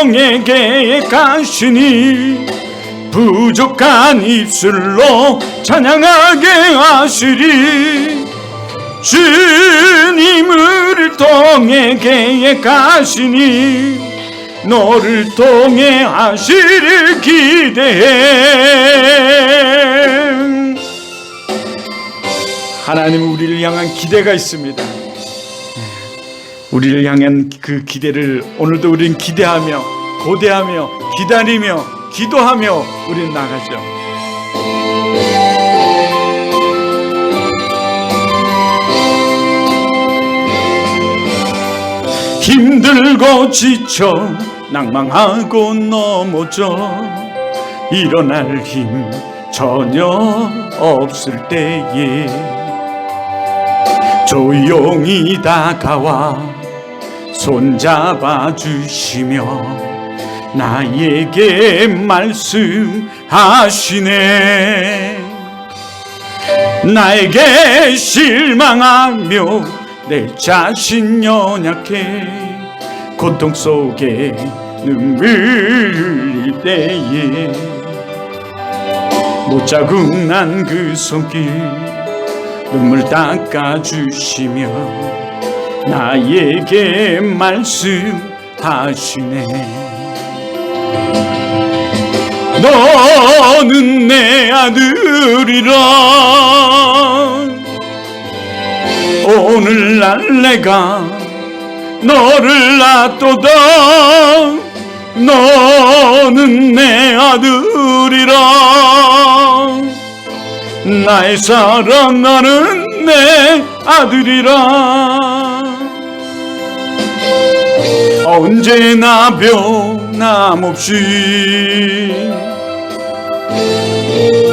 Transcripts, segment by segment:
통에게 가시니 부족한 입술로 찬양하게 하시리. 주님을 통에게 가시니 너를 통해 하시를 기대해. 하나님 우리를 향한 기대가 있습니다. 우리를 향한 그 기대를 오늘도 우리는 기대하며 고대하며 기다리며 기도하며 우리는 나가죠. 힘들고 지쳐 낭망하고 넘어져 일어날 힘 전혀 없을 때에 조용히 다가와 손잡아 주시며 나에게 말씀하시네. 나에게 실망하며 내 자신 연약해 고통 속에 눈물 흘릴 때에 못자국 난 그 손길 눈물 닦아주시며 나에게 말씀하시네. 너는 내 아들이라. 오늘날 내가 너를 낳도다. 너는 내 아들이라. 나의 사랑 나는 내 아들이라. 언제나 변함없이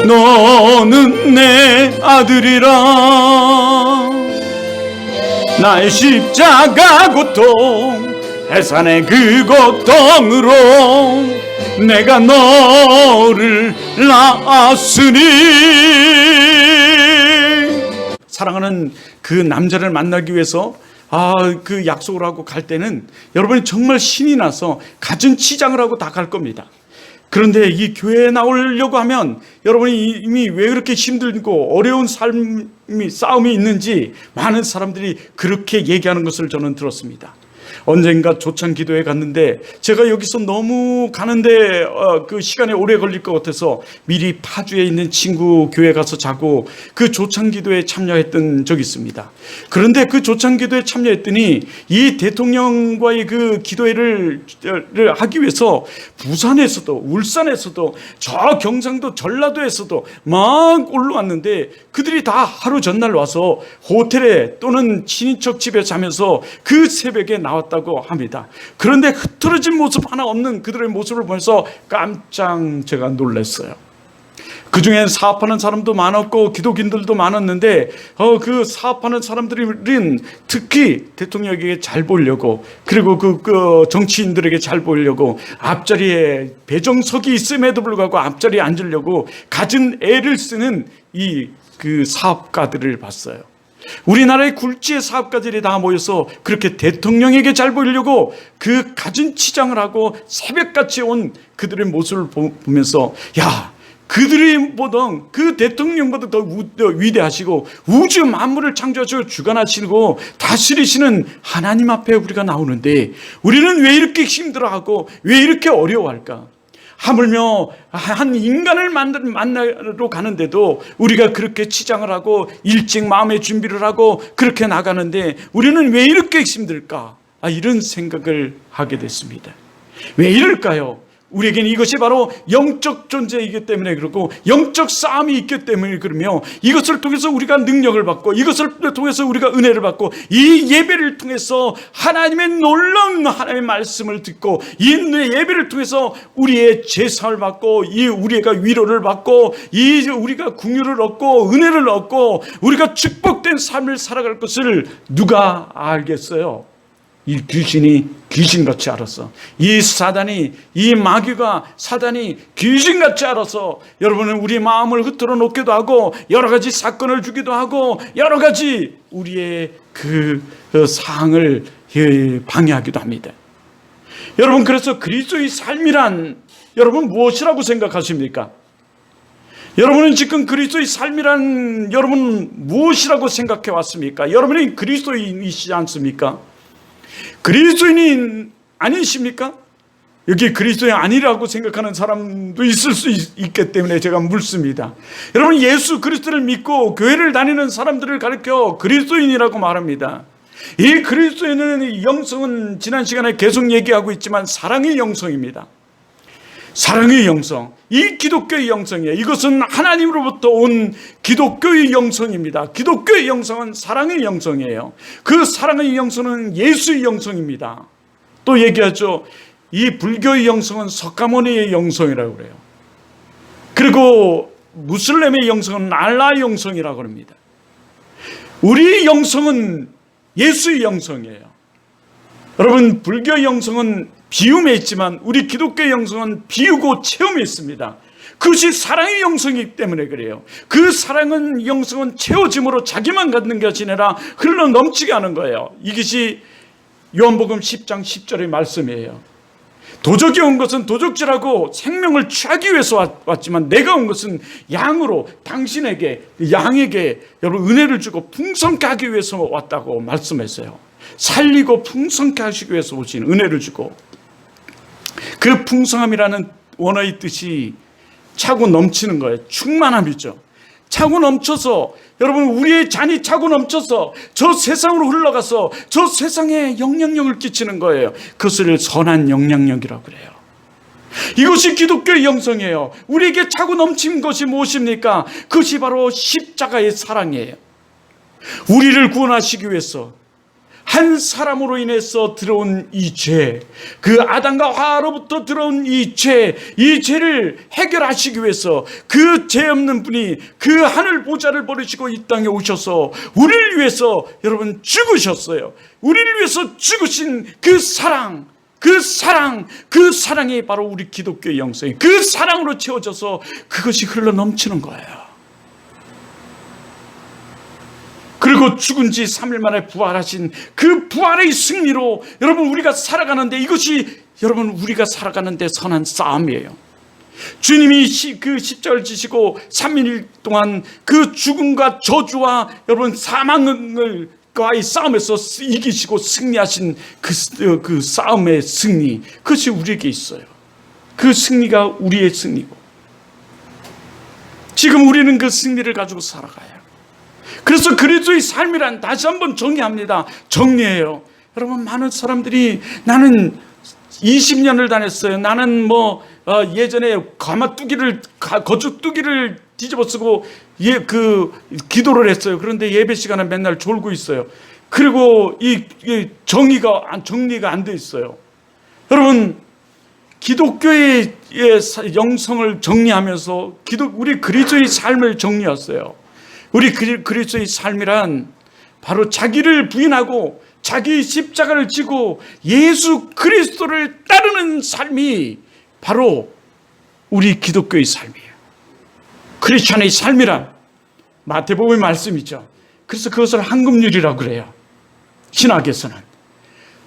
너는 내 아들이라. 나의 십자가 고통 해산의 그 고통으로 내가 너를 낳았으니. 사랑하는 그 남자를 만나기 위해서 그 약속을 하고 갈 때는 여러분이 정말 신이 나서 갖은 치장을 하고 다 갈 겁니다. 그런데 이 교회에 나오려고 하면 여러분이 이미 왜 그렇게 힘들고 어려운 싸움이 있는지 많은 사람들이 그렇게 얘기하는 것을 저는 들었습니다. 언젠가 조찬 기도에 갔는데 제가 여기서 너무 가는데 그 시간이 오래 걸릴 것 같아서 미리 파주에 있는 친구 교회 가서 자고 그 조찬 기도에 참여했던 적이 있습니다. 그런데 그 조찬 기도에 참여했더니 이 대통령과의 그 기도회를 하기 위해서 부산에서도 울산에서도 저 경상도 전라도에서도 막 올라왔는데 그들이 다 하루 전날 와서 호텔에 또는 친인척 집에 자면서 그 새벽에 나왔다고 합니다. 그런데 흐트러진 모습 하나 없는 그들의 모습을 보면서 깜짝 제가 놀랐어요. 그 중엔 사업하는 사람도 많았고 기독인들도 많았는데 그 사업하는 사람들은 특히 대통령에게 잘 보이려고 그리고 그 정치인들에게 잘 보이려고 앞자리에 배정석이 있음에도 불구하고 앞자리에 앉으려고 갖은 애를 쓰는 그 사업가들을 봤어요. 우리나라의 굴지의 사업가들이 다 모여서 그렇게 대통령에게 잘 보이려고 그 갖은 치장을 하고 새벽같이 온 그들의 모습을 보면서 야, 그들이 보던 그 대통령보다 더 위대하시고 우주 만물을 창조하시고 주관하시고 다스리시는 하나님 앞에 우리가 나오는데 우리는 왜 이렇게 힘들어하고 왜 이렇게 어려워할까? 하물며 한 인간을 만나러 가는데도 우리가 그렇게 치장을 하고 일찍 마음의 준비를 하고 그렇게 나가는데 우리는 왜 이렇게 힘들까? 이런 생각을 하게 됐습니다. 왜 이럴까요? 우리에게는 이것이 바로 영적 존재이기 때문에 그렇고 영적 싸움이 있기 때문에 그러며 이것을 통해서 우리가 능력을 받고 이것을 통해서 우리가 은혜를 받고 이 예배를 통해서 하나님의 놀라운 하나님의 말씀을 듣고 이 예배를 통해서 우리의 제사를 받고 이 우리가 위로를 받고 이 우리가 긍휼을 얻고 은혜를 얻고 우리가 축복된 삶을 살아갈 것을 누가 알겠어요? 이 귀신이 귀신같이 알았어. 이 사단이 이 마귀가 사단이 귀신같이 알아서 여러분은 우리 마음을 흐트러 놓기도 하고 여러 가지 사건을 주기도 하고 여러 가지 우리의 그 사항을 방해하기도 합니다. 여러분, 그래서 그리스도의 삶이란 여러분 무엇이라고 생각하십니까? 여러분은 지금 그리스도의 삶이란 여러분 무엇이라고 생각해 왔습니까? 여러분이 그리스도인이시지 않습니까? 그리스도인이 아니십니까? 여기 그리스도인이 아니라고 생각하는 사람도 있을 수 있기 때문에 제가 묻습니다. 여러분, 예수 그리스도를 믿고 교회를 다니는 사람들을 가리켜 그리스도인이라고 말합니다. 이 그리스도인의 영성은 지난 시간에 계속 얘기하고 있지만 사랑의 영성입니다. 사랑의 영성, 이 기독교의 영성이에요. 이것은 하나님으로부터 온 기독교의 영성입니다. 기독교의 영성은 사랑의 영성이에요. 그 사랑의 영성은 예수의 영성입니다. 또 얘기하죠. 이 불교의 영성은 석가모니의 영성이라고 그래요. 그리고 무슬림의 영성은 알라의 영성이라고 합니다. 우리의 영성은 예수의 영성이에요. 여러분, 불교의 영성은 비움에 있지만 우리 기독교의 영성은 비우고 체험에 있습니다. 그것이 사랑의 영성이기 때문에 그래요. 그 사랑은 영성은 채워짐으로 자기만 갖는 것이 아니라 흘러 넘치게 하는 거예요. 이것이 요한복음 10장 10절의 말씀이에요. 도적이 온 것은 도적질하고 생명을 취하기 위해서 왔지만 내가 온 것은 양으로 당신에게, 양에게 여러분 은혜를 주고 풍성케 하기 위해서 왔다고 말씀했어요. 살리고 풍성케 하시기 위해서 오신 은혜를 주고, 그 풍성함이라는 원어의 뜻이 차고 넘치는 거예요. 충만함이죠. 차고 넘쳐서, 여러분, 우리의 잔이 차고 넘쳐서 저 세상으로 흘러가서 저 세상에 영향력을 끼치는 거예요. 그것을 선한 영향력이라고 그래요. 이것이 기독교의 영성이에요. 우리에게 차고 넘친 것이 무엇입니까? 그것이 바로 십자가의 사랑이에요. 우리를 구원하시기 위해서 한 사람으로 인해서 들어온 이 죄, 그 아담과 하와로부터 들어온 이 죄를 해결하시기 위해서 그 죄 없는 분이 그 하늘 보좌를 버리시고 이 땅에 오셔서 우리를 위해서 여러분 죽으셨어요. 우리를 위해서 죽으신 그 사랑, 그 사랑이 바로 우리 기독교의 영성이, 그 사랑으로 채워져서 그것이 흘러 넘치는 거예요. 그리고 죽은 지 3일 만에 부활하신 그 부활의 승리로 여러분 우리가 살아가는데, 이것이 여러분 우리가 살아가는데 선한 싸움이에요. 주님이 그 십자가를 지시고 3일 동안 그 죽음과 저주와 여러분 사망과의 싸움에서 이기시고 승리하신 그 싸움의 승리, 그것이 우리에게 있어요. 그 승리가 우리의 승리고, 지금 우리는 그 승리를 가지고 살아가요. 그래서 그리스도의 삶이란, 다시 한번 정리합니다. 정리해요. 여러분, 많은 사람들이 나는 20년을 다녔어요. 나는 예전에 거죽뚜기를 뒤집어 쓰고 기도를 했어요. 그런데 예배 시간에 맨날 졸고 있어요. 그리고 이 정리가 안 돼 있어요. 여러분, 기독교의 영성을 정리하면서 우리 그리스도의 삶을 정리했어요. 우리 그리스도의 삶이란 바로 자기를 부인하고 자기 십자가를 지고 예수 그리스도를 따르는 삶이 바로 우리 기독교의 삶이에요. 크리스찬의 삶이란 마태복음의 말씀이죠. 그래서 그것을 황금률이라고 그래요. 신학에서는.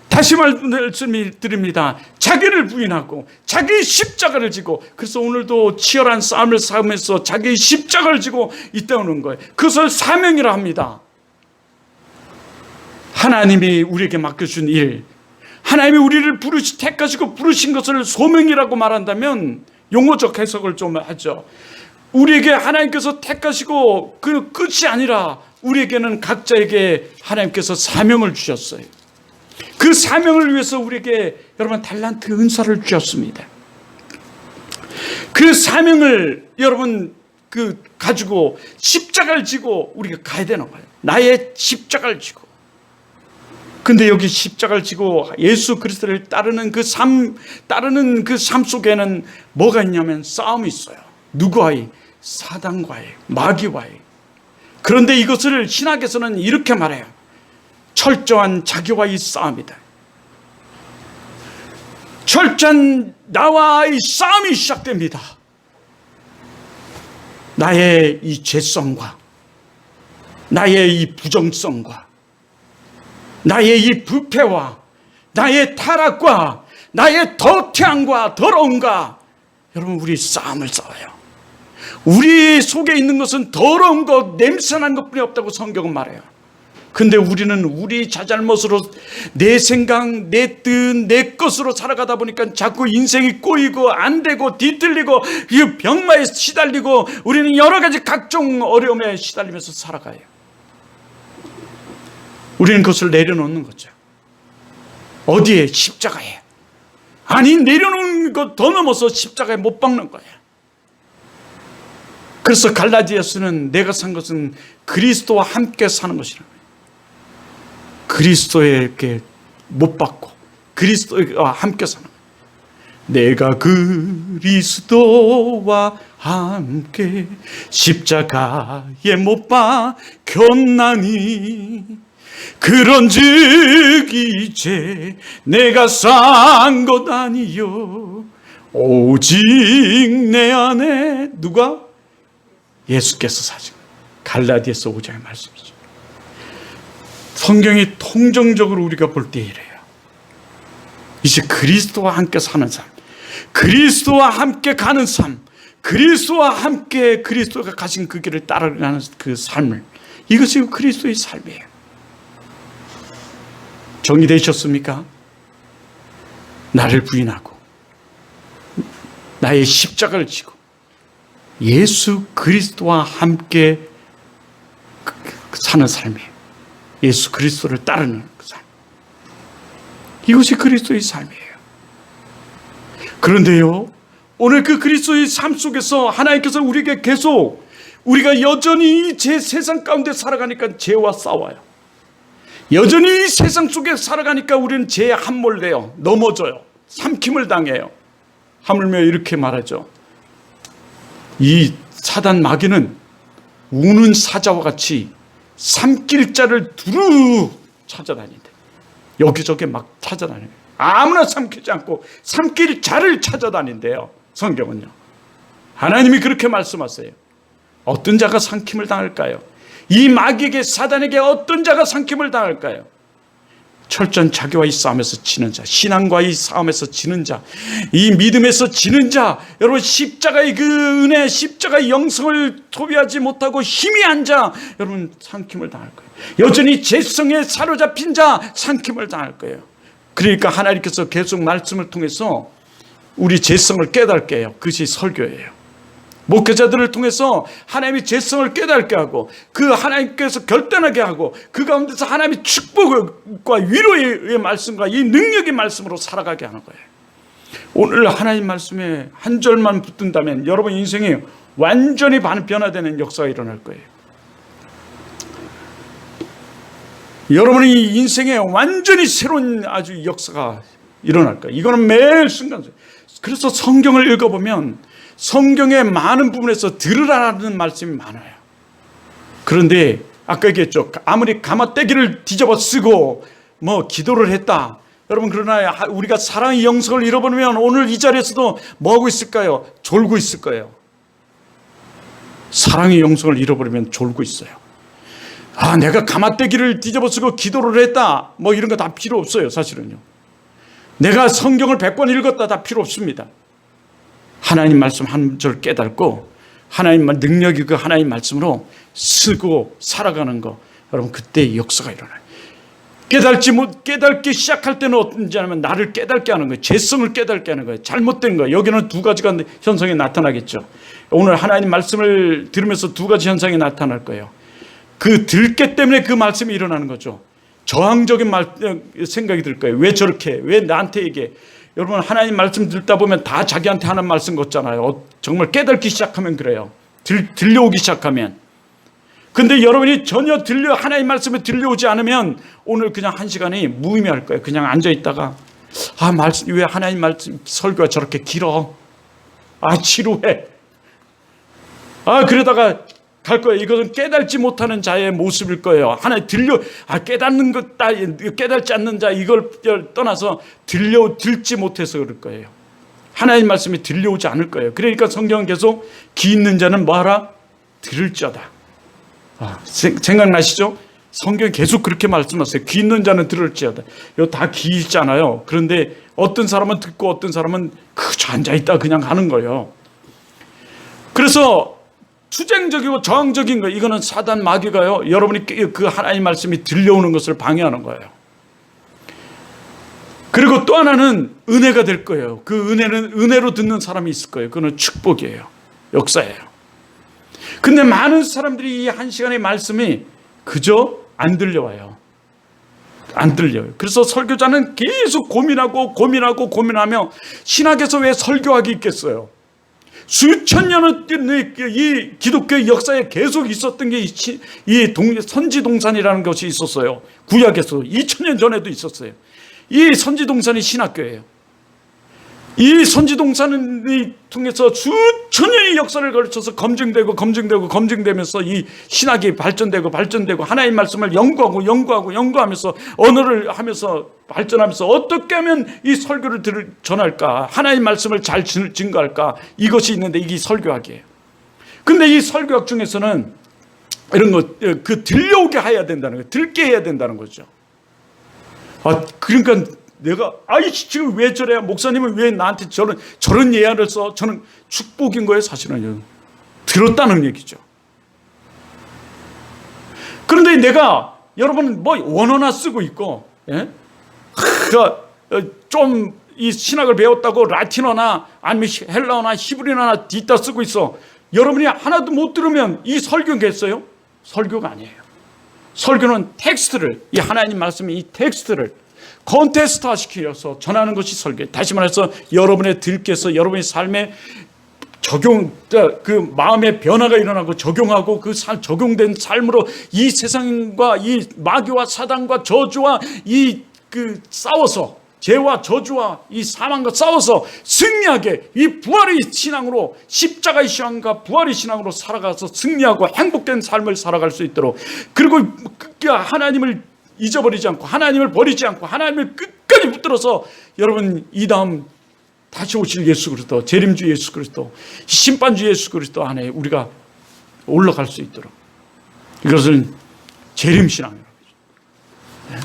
다시 말씀드립니다. 자기를 부인하고 자기 십자가를 지고, 그래서 오늘도 치열한 싸움을 싸우면서 자기 십자가를 지고 있다는 거예요. 그것을 사명이라 합니다. 하나님이 우리에게 맡겨준 일, 하나님이 우리를 택하시고 부르신 것을 소명이라고 말한다면 용어적 해석을 좀 하죠. 우리에게 하나님께서 택하시고 그 끝이 아니라 우리에게는 각자에게 하나님께서 사명을 주셨어요. 그 사명을 위해서 우리에게 여러분 달란트 은사를 주셨습니다. 그 사명을 여러분 가지고 십자가를 지고 우리가 가야 되는 거예요. 나의 십자가를 지고. 근데 여기 십자가를 지고 예수 그리스도를 따르는 그 삶 속에는 뭐가 있냐면 싸움이 있어요. 누구와의? 사단과의, 마귀와의. 그런데 이것을 신학에서는 이렇게 말해요. 철저한 자기와의 싸움이다. 철저한 나와의 싸움이 시작됩니다. 나의 이 죄성과 나의 이 부정성과 나의 이 부패와 나의 타락과 나의 더티함과 더러움과 여러분 우리 싸움을 싸워요. 우리 속에 있는 것은 더러운 것, 냄새난 것뿐이 없다고 성경은 말해요. 근데 우리는 우리 자잘못으로 내 생각, 내 뜻, 내 것으로 살아가다 보니까 자꾸 인생이 꼬이고 안 되고 뒤틀리고 병마에 시달리고 우리는 여러 가지 각종 어려움에 시달리면서 살아가요. 우리는 그것을 내려놓는 거죠. 어디에? 십자가에. 아니, 내려놓는 것 더 넘어서 십자가에 못 박는 거예요. 그래서 갈라디아서는 내가 산 것은 그리스도와 함께 사는 것이라는 거예요. 그리스도에게 못 박고 그리스도와 함께 사는 거예요. 내가 그리스도와 함께 십자가에 못 박혔나니 그런즉 이제 내가 산 것 아니요 오직 내 안에 누가? 예수께서 사신 거예요. 갈라디아서 5장의 말씀이죠. 성경이 통정적으로 우리가 볼 때 이래요. 이제 그리스도와 함께 사는 삶, 그리스도와 함께 가는 삶, 그리스도와 함께 그리스도가 가신 그 길을 따라가는 그 삶을, 이것이 그리스도의 삶이에요. 정리되셨습니까? 나를 부인하고 나의 십자가를 지고 예수 그리스도와 함께 사는 삶이에요. 예수 그리스도를 따르는 그 삶. 이것이 그리스도의 삶이에요. 그런데요, 오늘 그 그리스도의 삶 속에서 하나님께서 우리에게 계속, 우리가 여전히 제 세상 가운데 살아가니까 죄와 싸워요. 여전히 이 세상 속에 살아가니까 우리는 죄에 함몰돼요. 넘어져요. 삼킴을 당해요. 하물며 이렇게 말하죠. 이 사단 마귀는 우는 사자와 같이 삼킬 자를 두루 찾아다닌대. 여기저기 막 찾아다녀요. 아무나 삼키지 않고 삼킬 자를 찾아다닌대요. 성경은요. 하나님이 그렇게 말씀하세요. 어떤 자가 삼킴을 당할까요? 이 마귀에게, 사단에게 어떤 자가 삼킴을 당할까요? 철저한 자기와의 싸움에서 지는 자, 신앙과의 싸움에서 지는 자, 이 믿음에서 지는 자, 여러분 십자가의 그 은혜, 십자가의 영성을 소비하지 못하고 희미한 자, 여러분 삼킴을 당할 거예요. 여전히 죄성에 사로잡힌 자, 삼킴을 당할 거예요. 그러니까 하나님께서 계속 말씀을 통해서 우리 죄성을 깨닫게 해요. 그것이 설교예요. 목회자들을 통해서 하나님의 죄성을 깨닫게 하고 그 하나님께서 결단하게 하고 그 가운데서 하나님의 축복과 위로의 말씀과 이 능력의 말씀으로 살아가게 하는 거예요. 오늘 하나님 말씀에 한 절만 붙든다면 여러분 인생이 완전히 변화되는 역사가 일어날 거예요. 여러분의 인생에 완전히 새로운 아주 역사가 일어날 거예요. 이거는 매일 순간. 그래서 성경을 읽어보면 성경의 많은 부분에서 들으라는 말씀이 많아요. 그런데 아까 얘기했죠. 아무리 가마떼기를 뒤집어 쓰고 뭐 기도를 했다. 여러분 그러나 우리가 사랑의 영성을 잃어버리면 오늘 이 자리에서도 뭐하고 있을까요? 졸고 있을 거예요. 사랑의 영성을 잃어버리면 졸고 있어요. 아, 내가 가마떼기를 뒤집어 쓰고 기도를 했다. 뭐 이런 거 다 필요 없어요. 사실은요. 내가 성경을 100번 읽었다. 다 필요 없습니다. 하나님 말씀 한 절 깨닫고 하나님 능력이 그 하나님 말씀으로 쓰고 살아가는 거, 여러분 그때 역사가 일어나요. 깨닫기 시작할 때는 어떤지 하면 나를 깨닫게 하는 거예요. 죄성을 깨닫게 하는 거예요. 잘못된 거예요. 여기는 두 가지가 현상이 나타나겠죠. 오늘 하나님 말씀을 들으면서 두 가지 현상이 나타날 거예요. 그 들깨 때문에 그 말씀이 일어나는 거죠. 저항적인 생각이 들 거예요. 왜 저렇게, 왜 나한테 얘기해. 여러분 하나님 말씀 듣다 보면 다 자기한테 하는 말씀 같잖아요. 정말 깨닫기 시작하면 그래요. 들려오기 시작하면. 근데 여러분이 전혀 하나님 말씀에 들려오지 않으면 오늘 그냥 한 시간이 무의미할 거예요. 그냥 앉아있다가 왜 하나님 말씀 설교가 저렇게 길어. 지루해. 그러다가 갈 거예요. 이것은 깨닫지 못하는 자의 모습일 거예요. 하나 깨닫는 것, 깨닫지 않는 자, 이걸 떠나서 듣지 못해서 그럴 거예요. 하나님 말씀이 들려오지 않을 거예요. 그러니까 성경은 계속 귀 있는 자는 뭐하라? 들을지어다. 생각나시죠? 성경에 계속 그렇게 말씀하세요. 귀 있는 자는 들을지어다. 이거 다 귀 있잖아요. 그런데 어떤 사람은 듣고 어떤 사람은 그저 앉아있다 그냥 하는 거예요. 그래서 투쟁적이고 저항적인 거, 이거는 사단 마귀가요, 여러분이 그 하나님 말씀이 들려오는 것을 방해하는 거예요. 그리고 또 하나는 은혜가 될 거예요. 그 은혜는 은혜로 듣는 사람이 있을 거예요. 그거는 축복이에요. 역사예요. 근데 많은 사람들이 이 한 시간의 말씀이 그저 안 들려와요. 안 들려요. 그래서 설교자는 계속 고민하며 신학에서 왜 설교학이 있겠어요? 수천 년의 이 기독교의 역사에 계속 있었던 게 이 선지동산이라는 것이 있었어요. 구약에서 2000년 전에도 있었어요. 이 선지동산이 신학교예요. 이 선지동산을 통해서 수천 년의 역사를 걸쳐서 검증되면서 이 신학이 발전되고 하나님 말씀을 연구하면서 언어를 하면서 발전하면서 어떻게 하면 이 설교를 전할까, 하나님 말씀을 잘 증거할까, 이것이 있는데 이게 설교학이에요. 근데 이 설교학 중에서는 이런 거, 그 들려오게 해야 된다는 거예요. 들게 해야 된다는 거죠. 그러니까 내가 지금 왜 저래? 목사님은 왜 나한테 저런 예화를 써? 저는 축복인 거예요, 사실은. 들었다는 얘기죠. 그런데 내가 여러분 뭐 원어나 쓰고 있고, 예? 좀 이 신학을 배웠다고 라틴어나 아니면 헬라어나 히브리어나 뒤따 쓰고 있어. 여러분이 하나도 못 들으면 이 설교겠어요? 설교가 아니에요. 설교는 텍스트를, 이 하나님 말씀의 이 텍스트를 컨테스트화 시켜서 전하는 것이 설교. 다시 말해서 여러분의 들께서 여러분의 삶에 그 마음의 변화가 일어나고 적용하고 그 적용된 삶으로 이 세상과 이 마귀와 사단과 저주와 싸워서, 죄와 저주와 이 사망과 싸워서 승리하게, 이 부활의 신앙으로, 십자가의 신앙과 부활의 신앙으로 살아가서 승리하고 행복된 삶을 살아갈 수 있도록, 그리고 하나님을 잊어버리지 않고, 하나님을 버리지 않고, 하나님을 끝까지 붙들어서 여러분 이 다음 다시 오실 예수 그리스도, 재림주 예수 그리스도, 심판주 예수 그리스도 안에 우리가 올라갈 수 있도록, 이것은 재림신앙이라고 하죠.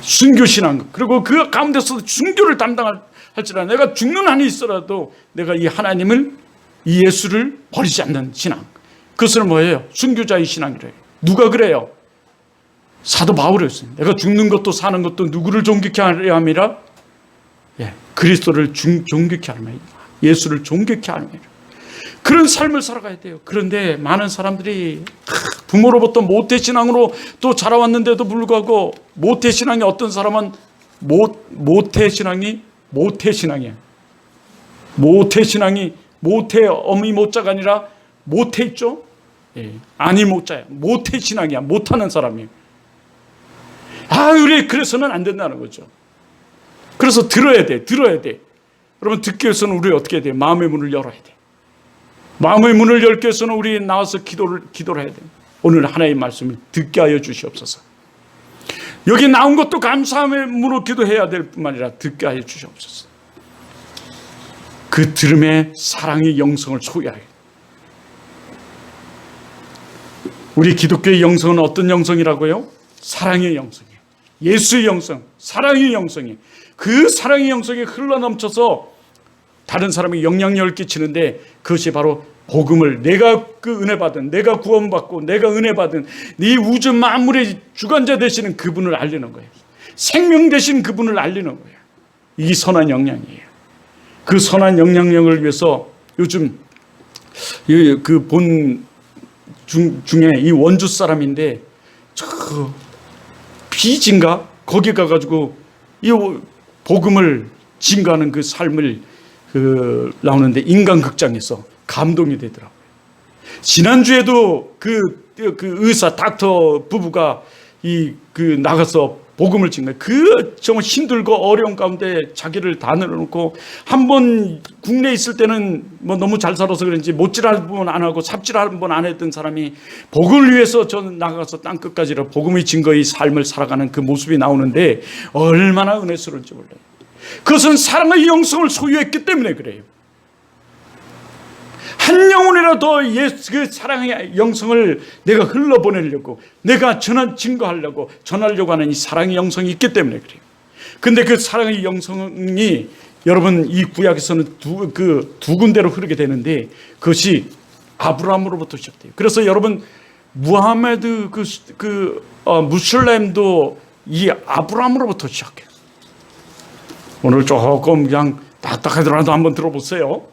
순교신앙. 그리고 그 가운데서 순교를 담당할지라 내가 죽는 한이 있어라도 내가 이 하나님을, 이 예수를 버리지 않는 신앙, 그것은 뭐예요? 순교자의 신앙이래요. 누가 그래요? 사도 바울이었어요. 내가 죽는 것도 사는 것도 누구를 존귀케 하려 함이라? 그리스도를 존귀케 하려 함이라. 예수를 존귀케 하려 함이라. 그런 삶을 살아가야 돼요. 그런데 많은 사람들이 부모로부터 모태신앙으로 또 자라왔는데도 불구하고, 모태신앙이, 어떤 사람은 모태신앙이야. 모태신앙이 모태 어미 모자가 아니라 모태 있죠? 아니 모자야. 모태신앙이야. 못하는 사람이에요. 그래서는 안 된다는 거죠. 그래서 들어야 돼. 여러분, 듣기 위해서는 우리 어떻게 해야 돼? 마음의 문을 열어야 돼. 마음의 문을 열기 위해서는 우리 나와서 기도를 해야 돼. 오늘 하나님의 말씀을 듣게 하여 주시옵소서. 여기 나온 것도 감사함의 문으로 기도해야 될 뿐만 아니라 듣게 하여 주시옵소서. 그 들음에 사랑의 영성을 소유하여. 우리 기독교의 영성은 어떤 영성이라고요? 사랑의 영성이에요. 예수의 영성, 사랑의 영성이에요. 그 사랑의 영성이 흘러넘쳐서 다른 사람에게 영향력을 끼치는데, 그것이 바로 복음을, 내가 그 은혜 받은, 내가 구원받고 내가 은혜 받은 이 우주 만물의 주관자 되시는 그분을 알리는 거예요. 생명 되신 그분을 알리는 거예요. 이 선한 영향이에요. 그 선한 영향력을 위해서 요즘 그 본 중에 이 원주 사람인데, 저 비진가 거기 가가지고 이 복음을 증거하는 그 삶을 나오는데, 인간극장에서 감동이 되더라고요. 지난주에도 그 의사 닥터 부부가 나가서 복음을 증거해. 정말 힘들고 어려운 가운데 자기를 다 내려놓고, 한번 국내에 있을 때는 뭐 너무 잘 살아서 그런지 못질할 분 안 하고 삽질할 분 안 했던 사람이 복음을 위해서 저는 나가서 땅끝까지 복음의 증거의 삶을 살아가는 그 모습이 나오는데, 얼마나 은혜스러운지 몰라요. 그것은 사랑의 영성을 소유했기 때문에 그래요. 한 영혼이라도 예수 그 사랑의 영성을 내가 흘러보내려고, 내가 증거하려고, 전하려고 하는 이 사랑의 영성이 있기 때문에 그래요. 근데 그 사랑의 영성이 여러분 이 구약에서는 두 군데로 흐르게 되는데, 그것이 아브라함으로부터 시작돼요. 그래서 여러분 무하메드 무슬림도 이 아브라함으로부터 시작해요. 오늘 조금 그냥 딱딱하더라도 한번 들어보세요.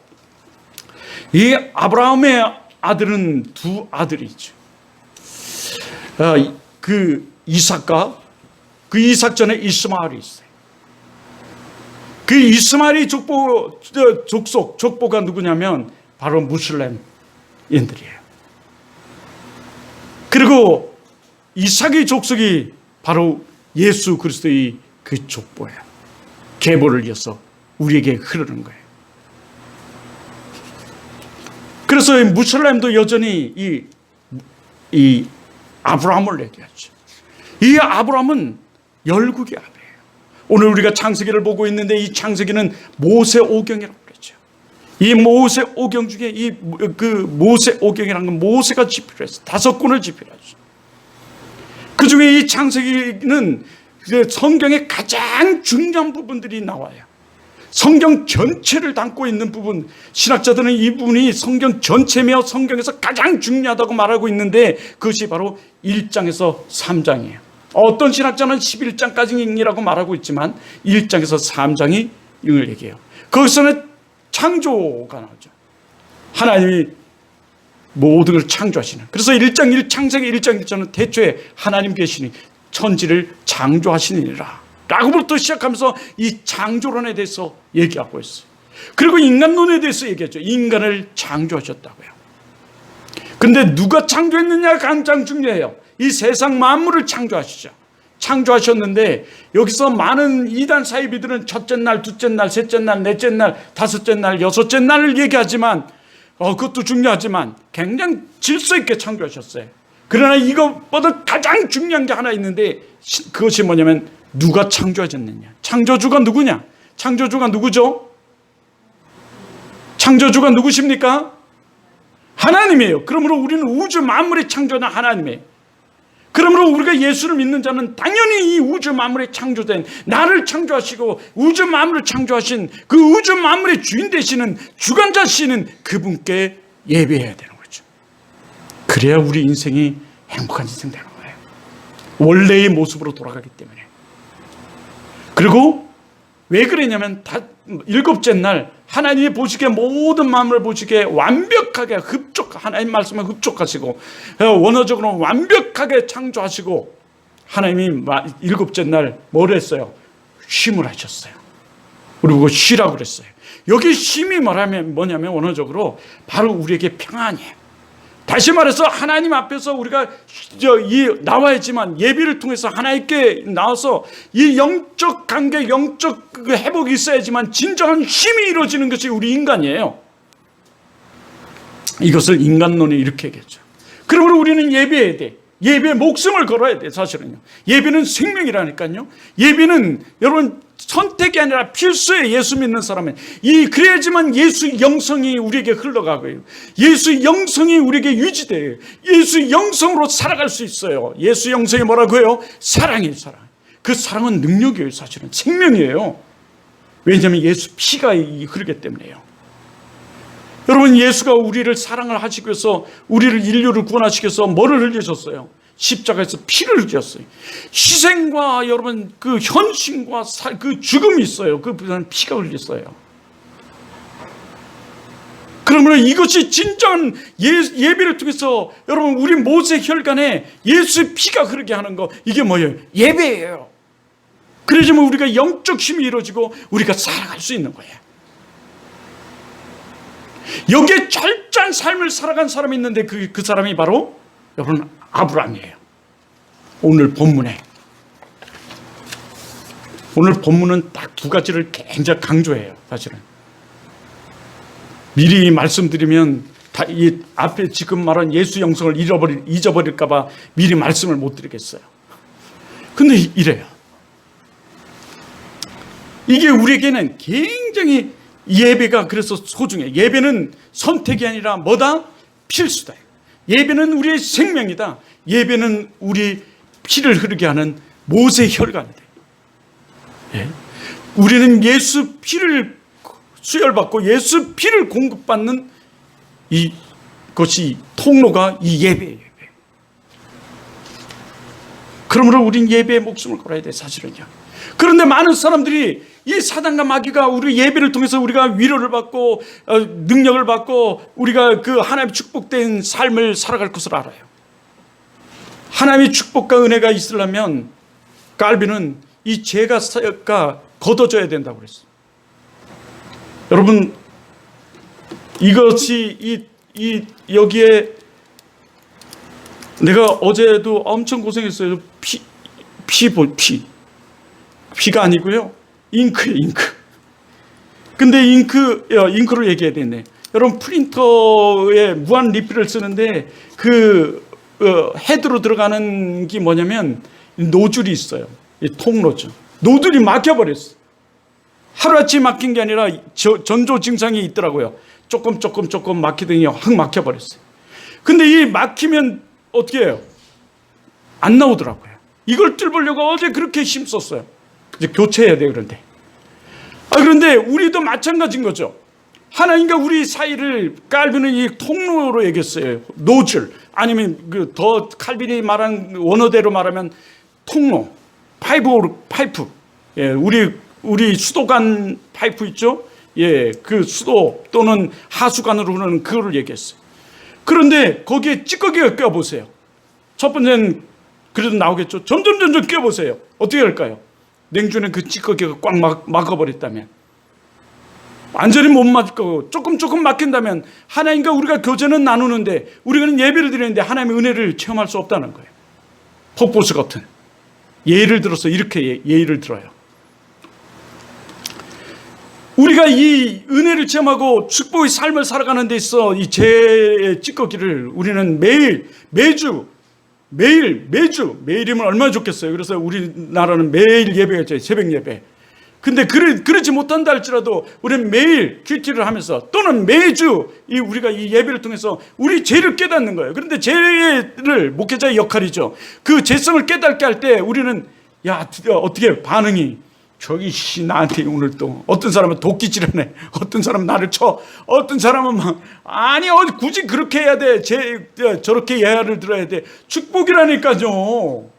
이 아브라함의 아들은 두 아들이 있죠. 그 이삭과 그 이삭 전에 이스마엘이 있어요. 그 이스마엘이 족보가 누구냐면 바로 무슬림인들이에요. 그리고 이삭의 족속이 바로 예수 그리스도의 그 족보예요. 계보를 이어서 우리에게 흐르는 거예요. 그래서 무슬림도 여전히 이 아브라함을 얘기하죠. 이 아브라함은 열국의 아비예요. 오늘 우리가 창세기를 보고 있는데 이 창세기는 모세 오경이라고 그러죠. 이 모세 오경 중에 모세 오경이라는 건 모세가 집필을 했어요. 5권을 집필하죠. 그 중에 이 창세기는 성경의 가장 중요한 부분들이 나와요. 성경 전체를 담고 있는 부분, 신학자들은 이 부분이 성경 전체며 성경에서 가장 중요하다고 말하고 있는데 그것이 바로 1장에서 3장이에요. 어떤 신학자는 11장까지이라고 말하고 있지만 1장에서 3장이 이걸 얘기해요. 거기서는 창조가 나오죠. 하나님이 모든 걸 창조하시는. 그래서 창세기 1장 1절은 태초에 하나님 계시니 천지를 창조하시니라 라고부터 시작하면서 이 창조론에 대해서 얘기하고 있어요. 그리고 인간론에 대해서 얘기했죠. 인간을 창조하셨다고요. 근데 누가 창조했느냐가 가장 중요해요. 이 세상 만물을 창조하셨는데 여기서 많은 이단 사이비들은 첫째 날, 둘째 날, 셋째 날, 넷째 날, 다섯째 날, 여섯째 날을 얘기하지만 그것도 중요하지만 굉장히 질서 있게 창조하셨어요. 그러나 이것보다 가장 중요한 게 하나 있는데 그것이 뭐냐면 누가 창조하셨느냐. 창조주가 누구냐? 창조주가 누구죠? 창조주가 누구십니까? 하나님이에요. 그러므로 우리는 우주 만물의 창조는 하나님이에요. 그러므로 우리가 예수를 믿는 자는 당연히 이 우주 만물에 창조된 나를 창조하시고 우주 만물을 창조하신 그 우주 만물의 주인 되시는 주관자시는 그분께 예배해야 되는 거죠. 그래야 우리 인생이 행복한 인생 되는 거예요. 원래의 모습으로 돌아가기 때문에. 그리고 왜 그러냐면 7째 날 하나님이 보시기에 모든 마음을 보시기에 완벽하게 하나님 말씀에 흡족하시고 원어적으로 완벽하게 창조하시고 하나님이 7째 날 뭘 했어요? 쉼을 하셨어요. 우리 보고 쉬라고 그랬어요. 여기 쉼이 뭐냐면 원어적으로 바로 우리에게 평안이에요. 다시 말해서 하나님 앞에서 우리가 나와야지만 예비를 통해서 하나님께 나와서 이 영적 관계, 영적 회복이 있어야지만 진정한 쉼이 이루어지는 것이 우리 인간이에요. 이것을 인간론이 이렇게 얘기했죠. 그러므로 우리는 예배해야 돼. 예배에 목숨을 걸어야 돼. 사실은요. 예배는 생명이라니까요. 예배는 여러분 선택이 아니라 필수의 예수 믿는 사람은 그래야지만 예수 영성이 우리에게 흘러가고요. 예수 영성이 우리에게 유지돼요. 예수 영성으로 살아갈 수 있어요. 예수 영성이 뭐라고요? 사랑이에요. 사랑. 그 사랑은 능력이에요. 사실은 생명이에요. 왜냐하면 예수 피가 흐르기 때문에요. 여러분 예수가 우리를 사랑을 하시기 위해서 우리를 인류를 구원하시기 위해서 뭐를 흘리셨어요? 십자가에서 피를 흘렸어요. 희생과 여러분 그 헌신과 그 죽음이 있어요. 그 피가 흘렸어요. 그러므로 이것이 진정한 예배를 통해서 여러분 우리 모세 혈관에 예수의 피가 흐르게 하는 거 이게 뭐예요? 예배예요. 그래야지만 우리가 영적 힘이 이루어지고 우리가 살아갈 수 있는 거예요. 여기에 철저한 삶을 살아간 사람이 있는데 그 사람이 바로 여러분 아브라함이에요. 오늘 본문은 딱 2가지를 굉장히 강조해요. 사실은 미리 말씀드리면 이 앞에 지금 말한 예수 영성을 잊어버릴까 봐 미리 말씀을 못 드리겠어요. 근데 이래요. 이게 우리에게는 굉장히 예배가 그래서 소중해. 예배는 선택이 아니라 뭐다? 필수다. 예배는 우리의 생명이다. 예배는 우리 피를 흐르게 하는 모세의 혈관이다. 예? 우리는 예수 피를 수혈받고 예수 피를 공급받는 이것이 통로가 이 예배예요. 그러므로 우린 예배에 목숨을 걸어야 돼, 사실은요. 그런데 많은 사람들이 이 사단과 마귀가 우리 예배를 통해서 우리가 위로를 받고 능력을 받고 우리가 그 하나님의 축복된 삶을 살아갈 것을 알아요. 하나님의 축복과 은혜가 있으려면 깔비는 이 죄가 걷어져야 된다고 그랬어요. 여러분, 이것이 여기에 내가 어제도 엄청 고생했어요. 피가 아니고요. 잉크예요, 잉크. 근데 잉크로 얘기해야 되네. 여러분, 프린터에 무한 리필을 쓰는데 헤드로 들어가는 게 뭐냐면 노즐이 있어요. 이 통로죠. 노즐이 막혀버렸어. 하루아침에 막힌 게 아니라 전조 증상이 있더라고요. 조금 막히더니 확 막혀버렸어요. 근데 이 막히면 어떻게 해요? 안 나오더라고요. 이걸 뚫으려고 어제 그렇게 힘썼어요. 이제 교체해야 돼요, 그런데. 그런데 우리도 마찬가지인 거죠. 하나님과 우리 사이를 깔비는 이 통로로 얘기했어요. 노즐, 아니면 더 칼빈이 말한 원어대로 말하면 통로, 파이프. 예, 우리 수도관 파이프 있죠? 예, 그 수도 또는 하수관으로 흐르는 그거를 얘기했어요. 그런데 거기에 찌꺼기가 껴보세요. 첫 번째는 그래도 나오겠죠. 점점 껴보세요. 어떻게 할까요? 냉주는 그 찌꺼기가 꽉 막아버렸다면, 완전히 못 막을 거고 조금 막힌다면 하나님과 우리가 교제는 나누는데, 우리는 예배를 드리는데 하나님의 은혜를 체험할 수 없다는 거예요. 폭포수 같은 예를 들어서 이렇게 예를 들어요. 우리가 이 은혜를 체험하고 축복의 삶을 살아가는 데 있어 이 죄의 찌꺼기를 우리는 매일이면 얼마나 좋겠어요. 그래서 우리나라는 매일 예배가 있죠. 새벽 예배. 근데 그러지 못한다 할지라도 우리는 매일 큐티를 하면서 또는 매주 우리가 이 예배를 통해서 우리 죄를 깨닫는 거예요. 그런데 죄를 목회자의 역할이죠. 그 죄성을 깨닫게 할 때 우리는 드디어 어떻게 반응이, 저기 나한테 오늘 또 어떤 사람은 도끼질하네, 어떤 사람은 나를 쳐, 어떤 사람은 아니 굳이 그렇게 해야 돼, 저렇게 예화를 들어야 돼. 축복이라니까요.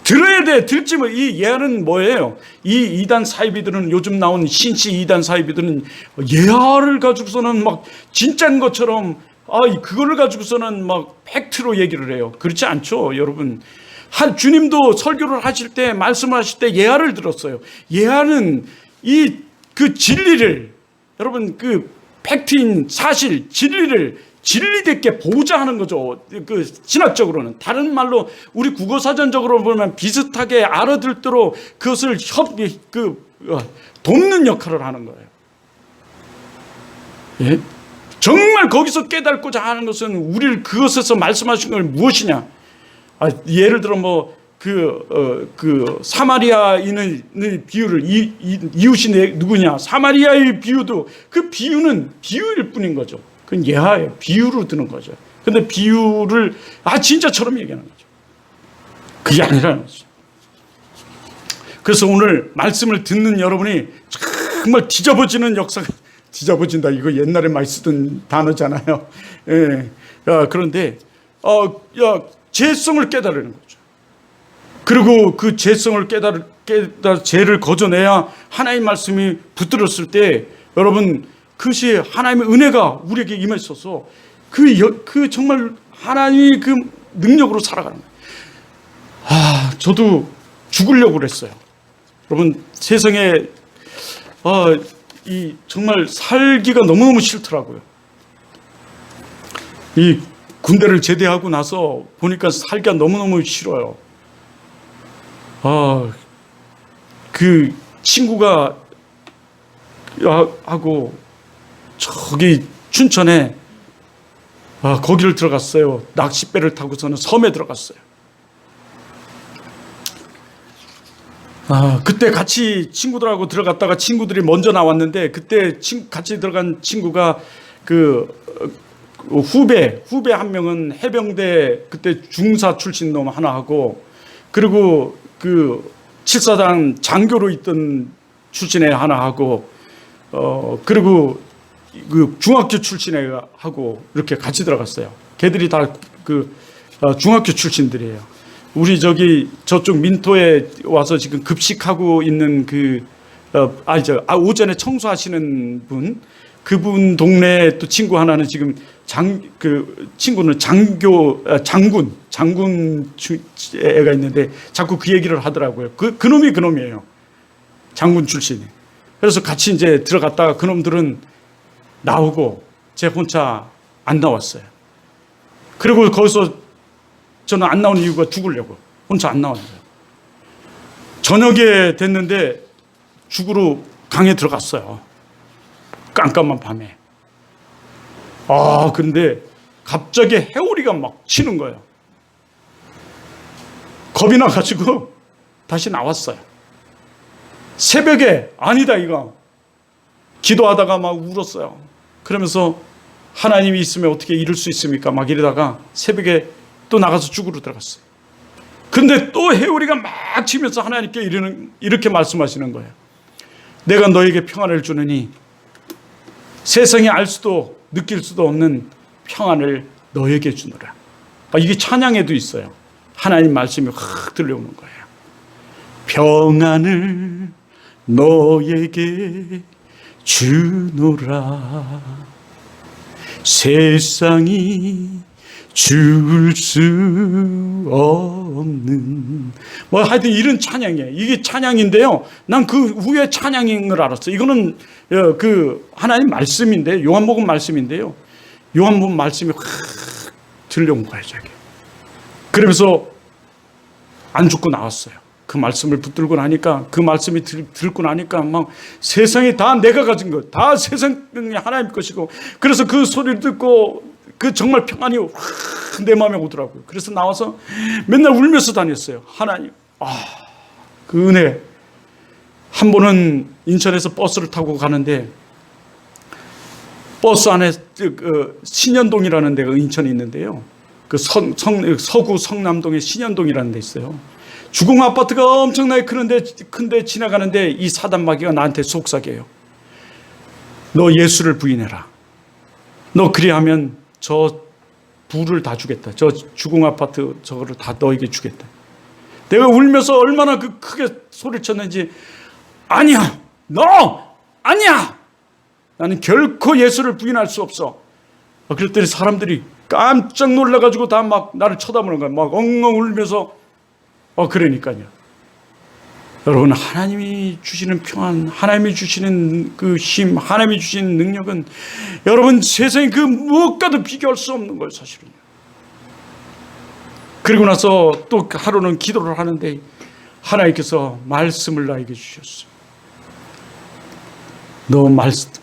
들어야 돼. 들지 뭐. 이 예화는 뭐예요? 이 이단 사이비들은, 요즘 나온 신씨 이단 사이비들은 예화를 가지고서는 막 진짜인 것처럼 그거를 가지고서는 막 팩트로 얘기를 해요. 그렇지 않죠, 여러분. 주님도 설교를 하실 때, 말씀을 하실 때 예화를 들었어요. 예화는 그 진리를, 여러분, 그 팩트인 사실, 진리를 진리되게 보고자 하는 거죠. 그 신학적으로는. 다른 말로 우리 국어사전적으로 보면 비슷하게 알아듣도록 그것을 돕는 역할을 하는 거예요. 예? 정말 거기서 깨닫고자 하는 것은 우리를 그것에서 말씀하신 걸 무엇이냐? 예를 들어 사마리아인의 비유를, 이웃이 누구냐? 사마리아의 비유도 그 비유는 비유일 뿐인 거죠. 그건 예화예요. 비유로 드는 거죠. 근데 비유를 진짜처럼 얘기하는 거죠. 그게 아니라는 거죠. 그래서 오늘 말씀을 듣는 여러분이 정말 뒤집어지는 역사가, 뒤집어진다, 이거 옛날에 많이 쓰던 단어잖아요. 예. 그런데 죄성을 깨달으는 거죠. 그리고 그 죄성을 깨달아 죄를 거저내야 하나님의 말씀이 붙들었을 때, 여러분, 그것이 하나님의 은혜가 우리에게 임했어서 그 정말 하나님의 그 능력으로 살아가는 거예요. 저도 죽으려고 그랬어요. 여러분, 세상에 정말 살기가 너무너무 싫더라고요. 이 군대를 제대하고 나서 보니까 살기가 너무너무 싫어요. 그 친구가 하고 저기 춘천에 거기를 들어갔어요. 낚싯배를 타고서는 섬에 들어갔어요. 그때 같이 친구들하고 들어갔다가 친구들이 먼저 나왔는데, 그때 같이 들어간 친구가 후배 한 명은 해병대 그때 중사 출신 놈 하나 하고, 그리고 그 칠사단 장교로 있던 출신 애 하나 하고, 그리고 그 중학교 출신 애 하고 이렇게 같이 들어갔어요. 걔들이 다 중학교 출신들이에요. 우리 저쪽 민토에 와서 지금 급식하고 있는 오전에 청소하시는 분, 그분 동네 또 친구 하나는 지금 친구는 장군 애가 있는데 자꾸 그 얘기를 하더라고요. 그놈이에요. 장군 출신이. 그래서 같이 이제 들어갔다가 그놈들은 나오고 제 혼자 안 나왔어요. 그리고 거기서 저는 안 나온 이유가 죽으려고 혼자 안 나왔어요. 저녁에 됐는데 죽으러 강에 들어갔어요. 깜깜한 밤에. 근데 갑자기 해오리가 막 치는 거예요. 겁이 나가지고 다시 나왔어요. 새벽에 아니다 이거. 기도하다가 막 울었어요. 그러면서 하나님이 있으면 어떻게 이룰 수 있습니까? 막 이러다가 새벽에 또 나가서 죽으러 들어갔어요. 근데 또 해오리가 막 치면서 하나님께 이렇게 말씀하시는 거예요. 내가 너에게 평안을 주느니 세상이 알 수도 느낄 수도 없는 평안을 너에게 주노라. 이게 찬양에도 있어요. 하나님 말씀이 확 들려오는 거예요. 평안을 너에게 주노라. 세상이 줄 수 없는 하여튼 이런 찬양이에요. 이게 찬양인데요. 난 그 후에 찬양인 걸 알았어요. 이거는 하나님 말씀인데, 요한복음 말씀인데요. 요한복음 말씀이 확 들려온 거예요, 저게. 그러면서 안 죽고 나왔어요. 그 말씀을 붙들고 나니까, 그 말씀이 듣고 나니까 막 세상이 다 내가 가진 것, 다 세상이 하나님 것이고, 그래서 그 소리를 듣고 정말 평안이 확 내 마음에 오더라고요. 그래서 나와서 맨날 울면서 다녔어요. 하나님, 그 은혜. 한 번은 인천에서 버스를 타고 가는데 버스 안에 신현동이라는 데가 인천에 있는데요. 서구 성남동에 신현동이라는 데 있어요. 주공 아파트가 엄청나게 큰데 지나가는데 이 사단마귀가 나한테 속삭여요. 너 예수를 부인해라. 너 그리하면 저 부를 다 주겠다. 저 주공 아파트 저거를 다 너에게 주겠다. 내가 울면서 얼마나 크게 소리를 쳤는지, 아니야, 너 아니야. 나는 결코 예수를 부인할 수 없어. 그랬더니 사람들이 깜짝 놀라가지고 다 막 나를 쳐다보는 거야. 막 엉엉 울면서. 그러니까요. 여러분, 하나님이 주시는 평안, 하나님이 주시는 그 힘, 하나님이 주시는 능력은 여러분 세상에 그 무엇과도 비교할 수 없는 거예요, 사실은요. 그리고 나서 또 하루는 기도를 하는데 하나님께서 말씀을 나에게 주셨어요.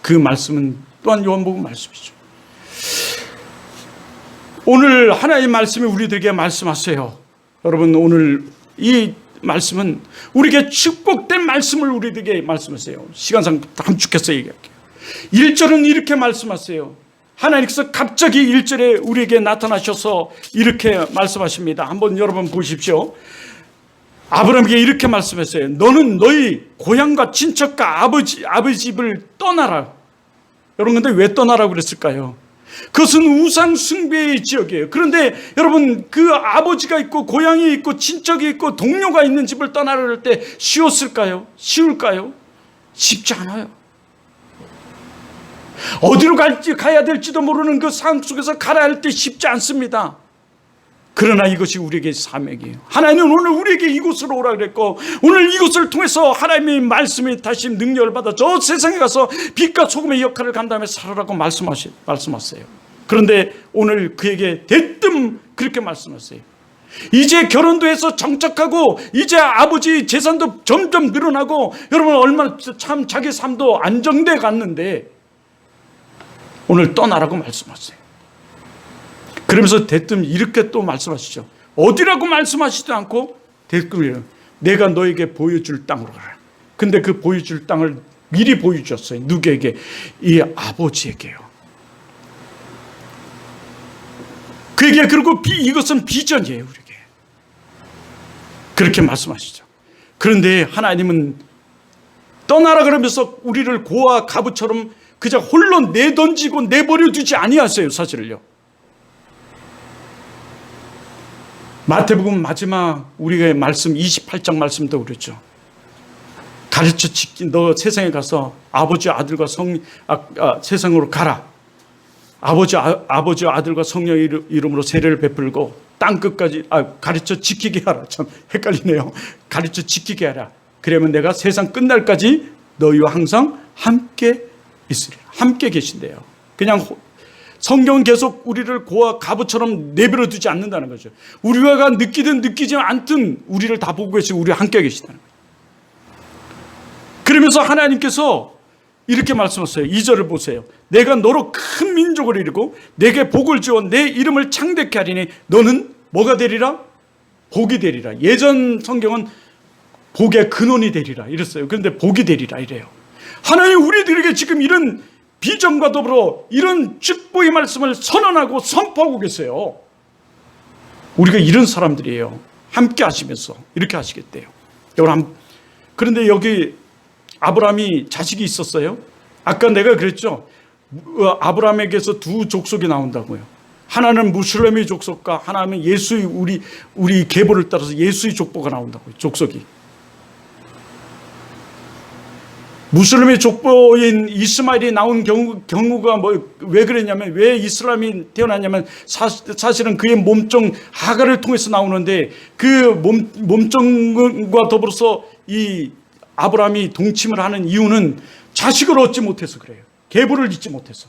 그 말씀은 또한 요한복음 말씀이죠. 오늘 하나님의 말씀이 우리들에게 말씀하세요. 여러분, 오늘 이 말씀은 우리에게 축복된 말씀을 우리에게 말씀하세요. 시간상 함축해서 얘기할게요. 1절은 이렇게 말씀하세요. 하나님께서 갑자기 1절에 우리에게 나타나셔서 이렇게 말씀하십니다. 한번 여러분 보십시오. 아브라함에게 이렇게 말씀했어요. 너는 너희 고향과 친척과 아버지 집을 떠나라. 여러분, 근데 왜 떠나라고 그랬을까요? 그것은 우상 숭배의 지역이에요. 그런데 여러분, 그 아버지가 있고 고향이 있고 친척이 있고 동료가 있는 집을 떠나라 할 때 쉬웠을까요? 쉬울까요? 쉽지 않아요. 어디로 가야 될지도 모르는 그 상황 속에서 가라 할 때 쉽지 않습니다. 그러나 이것이 우리에게 사명이에요. 하나님은 오늘 우리에게 이곳으로 오라 그랬고, 오늘 이곳을 통해서 하나님의 말씀이 다시 능력을 받아 저 세상에 가서 빛과 소금의 역할을 간 다음에 살아라고 말씀하세요. 그런데 오늘 그에게 대뜸 그렇게 말씀하세요. 이제 결혼도 해서 정착하고 이제 아버지 재산도 점점 늘어나고 여러분 얼마나 참 자기 삶도 안정돼 갔는데 오늘 떠나라고 말씀하세요. 그러면서 대뜸 이렇게 또 말씀하시죠. 어디라고 말씀하시지 않고 대뜸이에요. 내가 너에게 보여줄 땅으로 가라. 근데 그 보여줄 땅을 미리 보여줬어요. 누구에게? 이 아버지에게요. 그에게. 그리고 이것은 비전이에요, 우리에게. 그렇게 말씀하시죠. 그런데 하나님은 떠나라 그러면서 우리를 고아 가부처럼 그저 홀로 내던지고 내버려 두지 아니하세요, 사실을요. 마태복음 마지막 우리가 말씀 28장 말씀도 그랬죠. 가르쳐 너 세상에 가서 아버지 아들과 세상으로 가라. 아버지 아들과 성령의 이름으로 세례를 베풀고 땅 끝까지 가르쳐 지키게 하라. 참 헷갈리네요. 가르쳐 지키게 하라. 그러면 내가 세상 끝날까지 너희와 항상 함께 있으리라. 함께 계신대요. 그냥 성경은 계속 우리를 고아 가부처럼 내버려 두지 않는다는 거죠. 우리가 느끼든 느끼지 않든 우리를 다 보고 계시고 우리와 함께 계시다는 거예요. 그러면서 하나님께서 이렇게 말씀하셨어요. 2절을 보세요. 내가 너로 큰 민족을 이루고 내게 복을 주어 내 이름을 창대케 하리니 너는 뭐가 되리라? 복이 되리라. 예전 성경은 복의 근원이 되리라 이랬어요. 그런데 복이 되리라 이래요. 하나님 우리들에게 지금 이런 비전과 더불어 이런 축복의 말씀을 선언하고 선포하고 계세요. 우리가 이런 사람들이에요. 함께 하시면서 이렇게 하시겠대요. 그런데 여기 아브라함이 자식이 있었어요. 아까 내가 그랬죠. 아브라함에게서 두 족속이 나온다고요. 하나는 무슬림의 족속과 하나는 예수의 우리 계보를 따라서 예수의 족보가 나온다고요. 족속이. 무슬림의 족보인 이스마엘이 나온 경우가 왜 그랬냐면, 왜 이슬람이 태어났냐면 사실은 그의 몸종 하갈을 통해서 나오는데 그 몸종과 더불어서 이 아브라함이 동침을 하는 이유는 자식을 얻지 못해서 그래요. 계보를 잇지 못해서.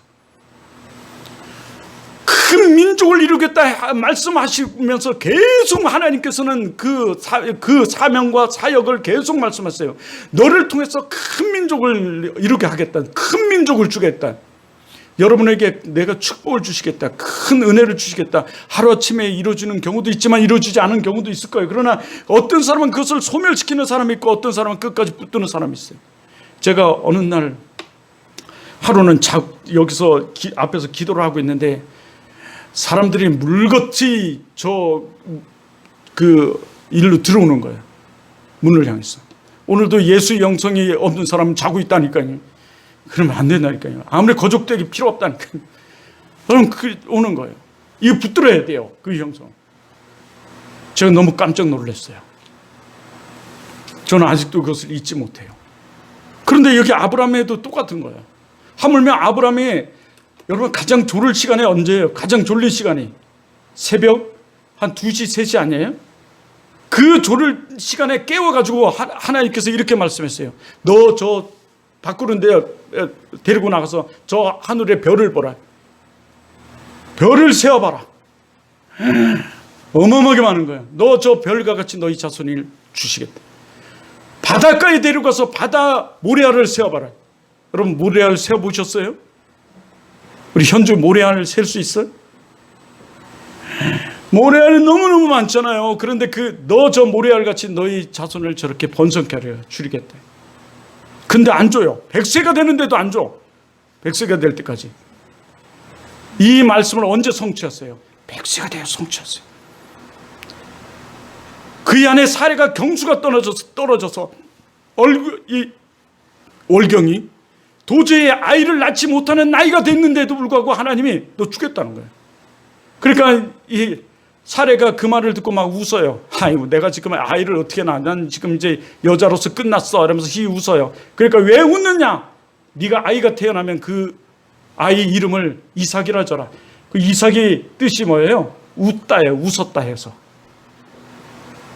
큰 민족을 이루겠다 말씀하시면서 계속 하나님께서는 그 사명과 사역을 계속 말씀하세요. 너를 통해서 큰 민족을 이루게 하겠다. 큰 민족을 주겠다. 여러분에게 내가 축복을 주시겠다. 큰 은혜를 주시겠다. 하루아침에 이루어지는 경우도 있지만 이루어지지 않은 경우도 있을 거예요. 그러나 어떤 사람은 그것을 소멸시키는 사람이 있고 어떤 사람은 끝까지 붙드는 사람이 있어요. 제가 어느 날 하루는 여기서 앞에서 기도를 하고 있는데 사람들이 물같이 일로 들어오는 거예요. 문을 향해서. 오늘도 예수 영성이 없는 사람은 자고 있다니까요. 그러면 안 된다니까요. 아무리 거족되기 필요 없다니까요. 그럼 오는 거예요. 이거 붙들어야 돼요. 그 형성. 제가 너무 깜짝 놀랐어요. 저는 아직도 그것을 잊지 못해요. 그런데 여기 아브라함에도 똑같은 거예요. 하물며 아브라함이 여러분 가장 졸을 시간이 언제예요? 가장 졸릴 시간이 새벽 한 2시, 3시 아니에요? 그 졸을 시간에 깨워가지고 하나님께서 이렇게 말씀했어요. 너 저 밖으로 데리고 나가서 저 하늘의 별을 보라. 별을 세어봐라. 어마어마하게 많은 거예요. 너 저 별과 같이 너희 자손을 주시겠다. 바닷가에 데려가서 바다 모래알을 세어봐라. 여러분 모래알 세어보셨어요? 우리 현주 모래알 셀 수 있어요? 모래알이 너무너무 많잖아요. 그런데 너 저 모래알 같이 너희 자손을 저렇게 번성케 하려 주리겠다. 근데 안 줘요. 100세가 되는데도 안 줘. 100세가 될 때까지. 이 말씀을 언제 성취했어요? 100세가 되어 성취했어요. 그 안에 사례가 경수가 떨어져서 이 월경이 도저히 아이를 낳지 못하는 나이가 됐는데도 불구하고 하나님이 너 주겠다는 거예요. 그러니까 이 사례가 그 말을 듣고 막 웃어요. 아이고 내가 지금 아이를 어떻게 낳아? 난 지금 이제 여자로서 끝났어. 이러면서 웃어요. 그러니까 왜 웃느냐? 네가 아이가 태어나면 그 아이 이름을 이삭이라 줘라. 그 이삭이 뜻이 뭐예요? 웃다예요. 웃었다 해서.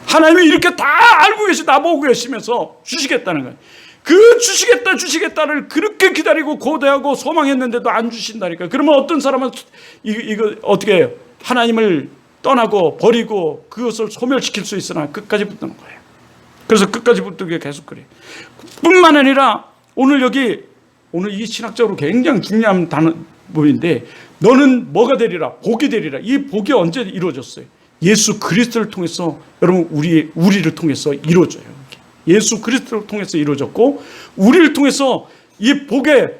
하나님이 이렇게 다 알고 나보고 계시면서 주시겠다는 거예요. 그 주시겠다를 그렇게 기다리고 고대하고 소망했는데도 안 주신다니까. 그러면 어떤 사람은 이거 어떻게 해요? 하나님을 떠나고 버리고 그것을 소멸시킬 수 있으나 끝까지 붙드는 거예요. 그래서 끝까지 붙들게 계속 그래요. 뿐만 아니라 오늘 이 신학적으로 굉장히 중요한 단어인데 너는 뭐가 되리라? 복이 되리라. 이 복이 언제 이루어졌어요? 예수 그리스도를 통해서 여러분 우리를 통해서 이루어져요. 예수 그리스도를 통해서 이루어졌고 우리를 통해서 이 복의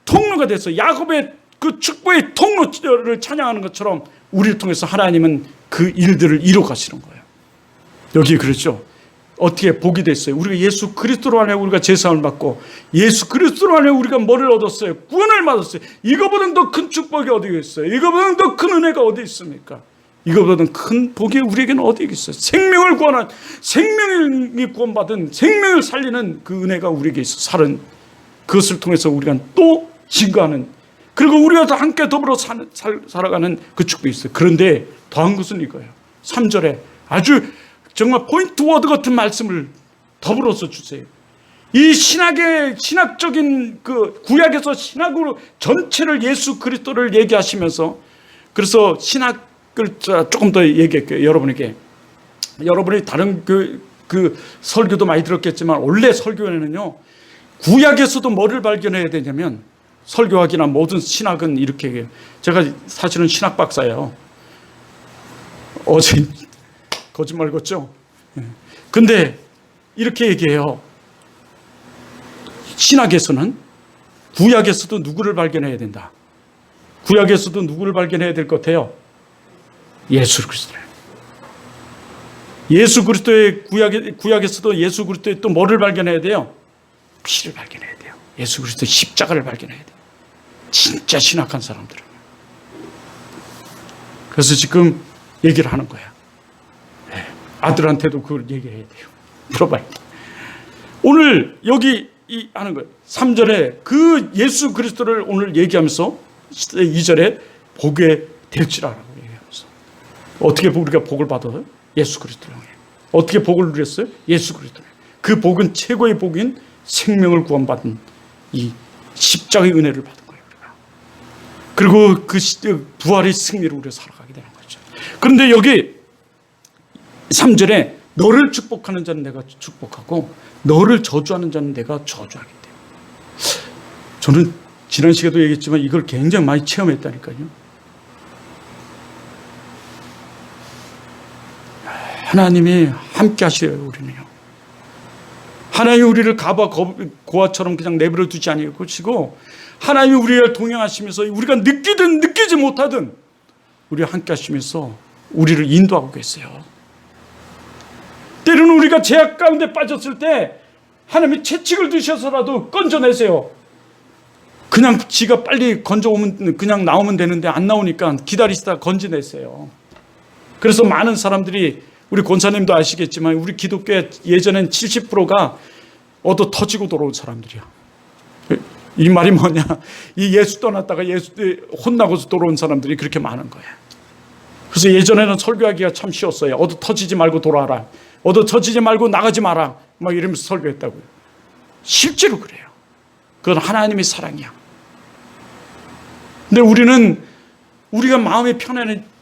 통로가 돼서 야곱의 그 축복의 통로를 찬양하는 것처럼 우리를 통해서 하나님은 그 일들을 이루어 가시는 거예요. 여기 그렇죠. 어떻게 복이 됐어요? 우리가 예수 그리스도로 안에 우리가 제사함을 받고 예수 그리스도로 안에 우리가 뭐를 얻었어요? 구원을 받았어요. 이거보다는 더 큰 축복이 어디 있어요? 이거보다는 더 큰 은혜가 어디 있습니까? 이거보다는 큰 복이 우리에게는 어디 있어요? 생명을 구원한, 생명이 구원받은, 생명을 살리는 그 은혜가 우리에게 있어. 살은 그것을 통해서 우리가 또 증거하는, 그리고 우리가 다 함께 더불어 살아가는 그 축복이 있어요. 그런데 더한 것은 이거예요. 3절에 아주 정말 포인트 워드 같은 말씀을 더불어서 주세요. 이 신학적인 그 구약에서 신학으로 전체를 예수 그리스도를 얘기하시면서, 그래서 신학을 조금 더 얘기할게요. 여러분이 다른 그 설교도 많이 들었겠지만 원래 설교에는요, 구약에서도 뭐를 발견해야 되냐면, 설교학이나 모든 신학은 이렇게 얘기해요. 제가 사실은 신학 박사예요. 어제 거짓말 같죠? 근데 이렇게 얘기해요. 신학에서는 구약에서도 누구를 발견해야 된다. 구약에서도 누구를 발견해야 될 것 같아요? 예수 그리스도를. 예수 그리스도의 구약에서도 예수 그리스도의 또 뭐를 발견해야 돼요? 피를 발견해야 돼요. 예수 그리스도의 십자가를 발견해야 돼요. 진짜 신학한 사람들은. 그래서 지금 얘기를 하는 거야. 아들한테도 그걸 얘기해야 돼요. 물어봐야 돼. 오늘 여기 하는 거예요. 3절에 그 예수 그리스도를 오늘 얘기하면서 2절에 복의 될지라라고 얘기하면서, 어떻게 우리가 복을 받아요? 예수 그리스도를 통해. 어떻게 복을 누렸어요? 예수 그리스도를. 그 복은 최고의 복인 생명을 구원받은 이 십자가의 은혜를 받은 거예요. 우리가. 그리고 그 부활의 승리로 우리가 살아가게 되는 거죠. 그런데 여기 3절에 너를 축복하는 자는 내가 축복하고 너를 저주하는 자는 내가 저주하게 돼. 저는 지난 시간에도 얘기했지만 이걸 굉장히 많이 체험했다니까요. 하나님이 함께 하시래요. 우리는요. 하나님이 우리를 고아처럼 그냥 내버려 두지 아니하시고, 하나님이 우리를 동행하시면서 우리가 느끼든 느끼지 못하든 우리와 함께 하시면서 우리를 인도하고 계세요. 때로는 우리가 죄악 가운데 빠졌을 때 하나님이 채찍을 드셔서라도 건져내세요. 그냥 지가 빨리 건져오면 그냥 나오면 되는데 안 나오니까 기다리시다 건져내세요. 그래서 많은 사람들이, 우리 권사님도 아시겠지만 우리 기독교에 예전엔 70%가 얻어 터지고 돌아온 사람들이야. 이 말이 뭐냐, 이 예수 떠났다가 예수 혼나고서 돌아온 사람들이 그렇게 많은 거야. 그래서 예전에는 설교하기가 참 쉬웠어요. 얻어 터지지 말고 돌아와라, 얻어 터지지 말고 나가지 마라, 막 이러면서 설교했다고요. 실제로 그래요. 그건 하나님의 사랑이야. 근데 우리가 마음이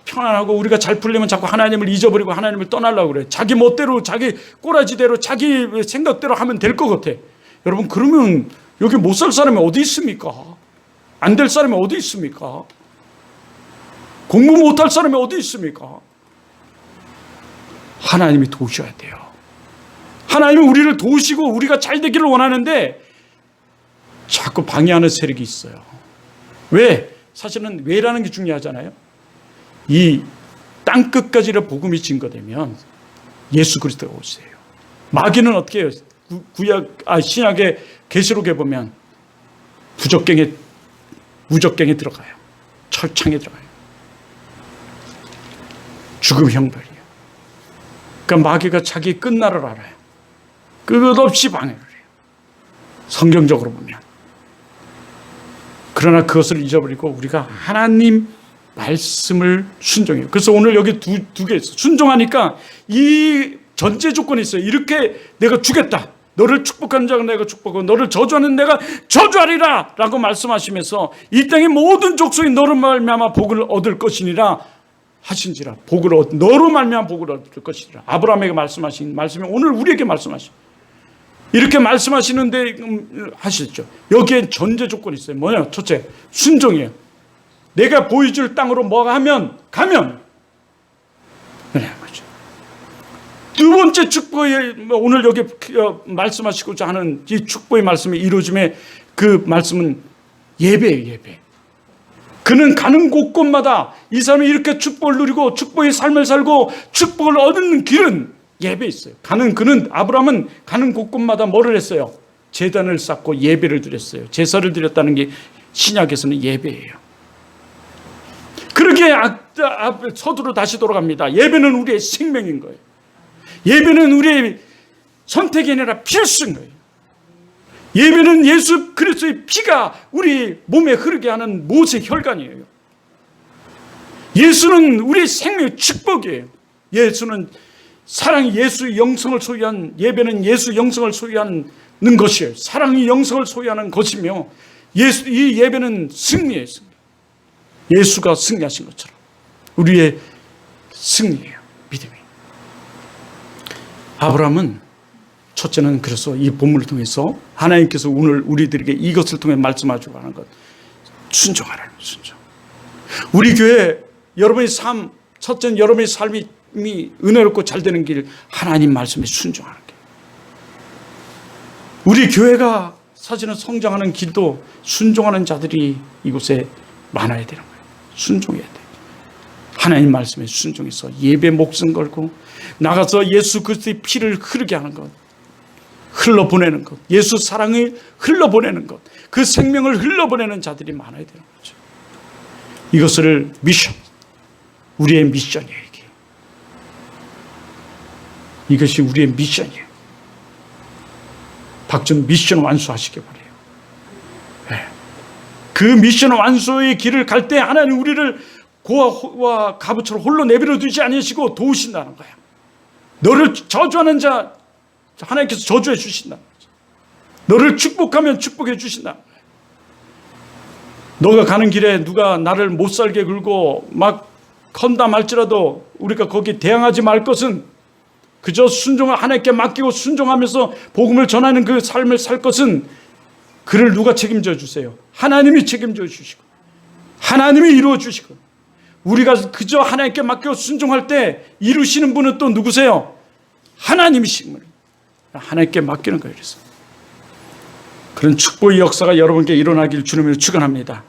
편안하고 우리가 잘 풀리면 자꾸 하나님을 잊어버리고 하나님을 떠나려고 그래. 자기 멋대로, 자기 꼬라지대로, 자기 생각대로 하면 될 것 같아. 여러분, 그러면 여기 못 살 사람이 어디 있습니까? 안 될 사람이 어디 있습니까? 공부 못할 사람이 어디 있습니까? 하나님이 도우셔야 돼요. 하나님이 우리를 도우시고 우리가 잘 되기를 원하는데 자꾸 방해하는 세력이 있어요. 왜? 사실은 왜라는 게 중요하잖아요. 이 땅끝까지를 복음이 증거되면 예수 그리스도가 오세요. 마귀는 어떻게 해요? 신약의 계시록에 보면 무적갱에 들어가요. 철창에 들어가요. 죽음 형벌이에요. 그러니까 마귀가 자기 끝날을 알아요. 끝없이 방해를 해요. 성경적으로 보면. 그러나 그것을 잊어버리고 우리가 하나님 말씀을 순종해요. 그래서 오늘 여기 두 개 있어요. 순종하니까 이 전제 조건이 있어요. 이렇게 내가 주겠다. 너를 축복하는 자가 내가 축복하고 너를 저주하는 내가 저주하리라 라고 말씀하시면서 이 땅의 모든 족속이 너로 말미암아 복을 얻을 것이니라 하신지라. 너로 말미암아 복을 얻을 것이니라. 아브라함에게 말씀하신 말씀이 오늘 우리에게 말씀하신, 이렇게 말씀하시는데 하시죠. 여기에 전제 조건이 있어요. 뭐냐? 첫째, 순종이에요. 내가 보여줄 땅으로 뭐가 가면 네. 두 번째 축복이 오늘 여기 말씀하시고자 하는 이 축복의 말씀이 이루어짐의 그 말씀은 예배예요. 예배. 그는 가는 곳곳마다 이 사람이 이렇게 축복을 누리고 축복의 삶을 살고 축복을 얻는 길은 예배에 있어요. 그는 아브라함은 가는 곳곳마다 뭐를 했어요? 제단을 쌓고 예배를 드렸어요. 제사를 드렸다는 게 신약에서는 예배예요. 그렇게 서두로 다시 돌아갑니다. 예배는 우리의 생명인 거예요. 예배는 우리의 선택이 아니라 필수인 거예요. 예배는 예수 그리스도의 피가 우리 몸에 흐르게 하는 못의 혈관이에요. 예수는 우리의 생명의 축복이에요. 예수는 사랑이 예수의 영성을 소유한, 예배는 예수 영성을 소유하는 것이에요. 사랑이 영성을 소유하는 것이며, 이 예배는 승리예요. 승리. 예수가 승리하신 것처럼 우리의 승리예요. 믿음이. 아브라함은 첫째는 그래서 이 본문을 통해서 하나님께서 오늘 우리들에게 이것을 통해 말씀하시고 하는 것, 순종하라는 순종. 우리 교회 여러분의 삶, 첫째는 여러분의 삶이 은혜롭고 잘 되는 길, 하나님 말씀에 순종하는 길. 우리 교회가 사실은 성장하는 길도 순종하는 자들이 이곳에 많아야 되는 거예요. 순종해야 돼요. 하나님 말씀에 순종해서 예배 목숨 걸고 나가서 예수 그리스도의 피를 흐르게 하는 것, 흘러보내는 것, 예수 사랑을 흘러보내는 것, 그 생명을 흘러보내는 자들이 많아야 되는 거죠. 이것을 미션, 우리의 미션이에요. 이것이 우리의 미션이에요. 박준 미션 완수하시기 바래요. 네. 그 미션 완수의 길을 갈 때 하나님 우리를 고와 가부처럼 홀로 내버려 두지 않으시고 도우신다는 거야. 너를 저주하는 자 하나님께서 저주해 주신다는 거죠. 너를 축복하면 축복해 주신다는 거야. 너가 가는 길에 누가 나를 못 살게 굴고 막 건다 말지라도 우리가 거기에 대항하지 말 것은 그저 순종을 하나님께 맡기고 순종하면서 복음을 전하는 그 삶을 살 것은 그를 누가 책임져 주세요? 하나님이 책임져 주시고 하나님이 이루어 주시고 우리가 그저 하나님께 맡기고 순종할 때 이루시는 분은 또 누구세요? 하나님이신 분이에요. 하나님께 맡기는 거예요. 그래서 그런 축복의 역사가 여러분께 일어나길 주님으로 축원합니다.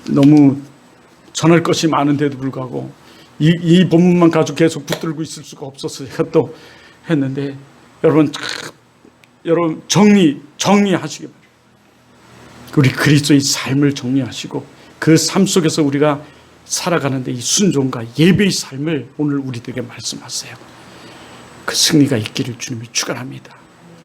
너무 전할 것이 많은데도 불구하고 이 본문만 가지고 계속 붙들고 있을 수가 없어서 제가 또 했는데 여러분 정리하시기 바랍니다. 우리 그리스도의 삶을 정리하시고 그 삶 속에서 우리가 살아가는데 이 순종과 예배의 삶을 오늘 우리들에게 말씀하세요. 그 승리가 있기를 주님이 축원합니다.